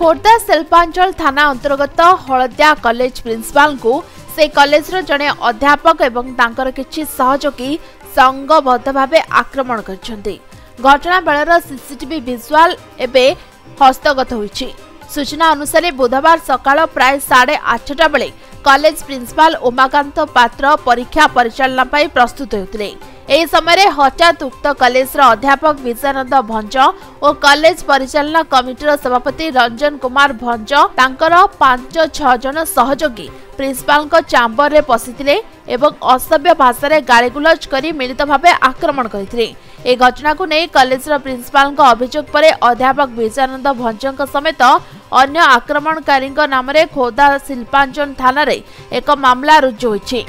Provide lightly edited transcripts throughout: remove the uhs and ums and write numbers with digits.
खोर्धा शिल्पांचल थाना अंतर्गत हलदिया college principal को से कॉलेज जड़े अध्यापक एवं तांकर किछि सहयोगी संगबद्ध भाव आक्रमण करछन्ती। घटना बेलर सीसीटीवी विजुआल एबे हस्तगत होईछि। सूचना अनुसार बुधवार सकाळ प्राय 8:30 बेले कॉलेज प्रिंसिपाल उमाकांत पात्र परीक्षा परिचालना पाई प्रस्तुत होते। एही समय हठात उक्त कॉलेज अध्यापक विजयानंद भंज और कॉलेज परिचालना कमिटीर सभापति रंजन कुमार भंज तांकर 5-6 जन सहयोगी प्रिंसिपाल चैम्बर रे पसिथिले एवं असभ्य भाषा रे गालीगुलज करी मिलित भाव आक्रमण करथिले। ए घटना को नहीं कॉलेज प्रिंसिपाल अभियोग पर अध्यापक विजयानंद भंज समेत अन्य आक्रमणकारी नाम रे खोर्धा शिल्पांचल थाना रे एक मामला रुजु होइछि।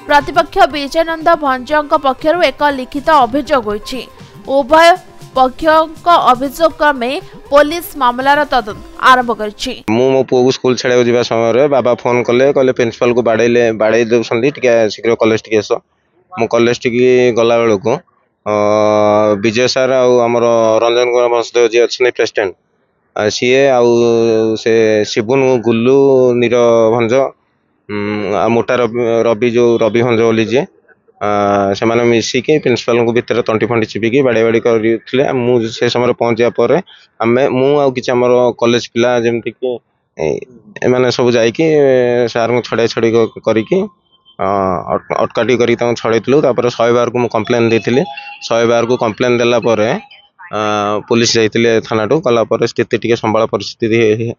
प्रतिपक्ष विजयानंद भंज पक्षरु एक लिखित अभियोग होइछि। उभय पक्षों अभियोग क्रमे पुलिस मामलार तदंत आरंभ करछि। मो पुओ को स्कूल छाड़ा जावा समय बाबा फोन कले प्रिंसिपल को बाड़े दउछन्ती टिके शीघ्र कॉलेज टिके आस। मो कॉलेज टिके गला बेल को विजय सार आमर रंजन कुमार वंशदेव जी अच्छे प्रेसिडेंट सीए आउ से शिबुन गुल्लू नीर भंज मोटा रवि जो रवि भंज बोली जी से मिसिकी प्रिंसिपाल को भितर तंटी फंटी चिपिकी बाड़ी बाड़ी करते मुझे समय पहुंचा पर आम कॉलेज पिला जमती कि एमाने सब जाइकी सार को छड़ा छड़ी करी अटकाटी कर छड़ेलु। 100 बार को कम्प्लेन देती 100 बार को कम्प्लेन देला पुलिस जाइए थाना टू गला स्थिति टी संभाल परिस्थिति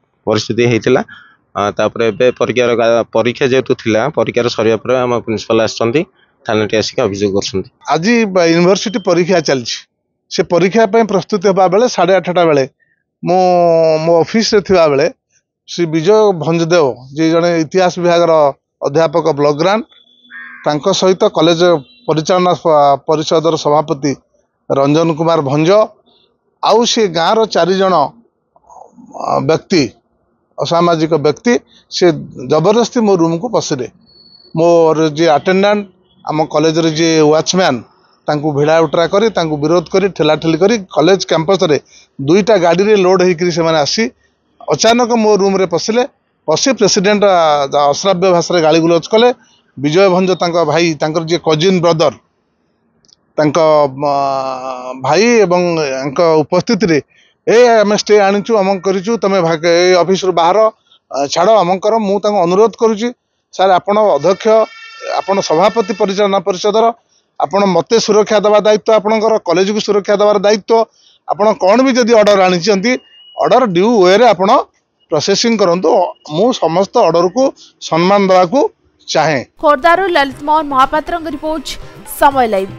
होता। परीक्षा जेहेतु थिला परीक्षार सरिया पर आम प्रिंसिपल आसछन्ती थाना टी आसिक अभियोग कर। आज यूनिवर्सिटी परीक्षा चलछि से परीक्षा प्रस्तुत होगा बेले 8:30 बेले मो ऑफिस रे थिबा बेले श्री विजय भंजदेव जी जने इतिहास विभाग अध्यापक ब्लॉक ग्रांट तांको सहित कॉलेज परिचालना परिषद सभापति रंजन कुमार भंज आउ से गाँव 4 जन व्यक्ति असामाजिक व्यक्ति से जबरदस्ती मो रूम को पसिले। मोर जे अटेंडेंट आम कॉलेज रे जे वॉचमैन तांको भिड़ा उठरा करी तांको विरोध करी ठेला ठेली करी कॉलेज कैंपस रे 2टा गाड़ी रे लोड होइकरी से माने आसी अचानक मो रूम रे पसिले। पसी प्रेसिडेंट अश्राव्य भाषा गाली गुलज कले। विजय भंज तांका भाई तांकर जे कजिन ब्रदर तांका भाई एवं उपस्थिति रे आम स्टे आनीचु अमक करूँ तुम ऑफिस रु बाहर छाड़ अमक कर मु अनुरोध करुच्ची सर आपण अध्यक्ष आपण सभापति परिचालना परिषद आपण मते सुरक्षा देवा दायित्व आपणकर कॉलेज को सुरक्षा देवार दायित्व आपण कौन भी जदि ऑर्डर आनी ऑर्डर ड्यू वे रे आपण प्रोसेसिंग करंतु मु समस्त ऑर्डर को सम्मान देवा को चाहे। खोर्धारू ललित मोहन महापात्र रिपोर्ट समय लाइव।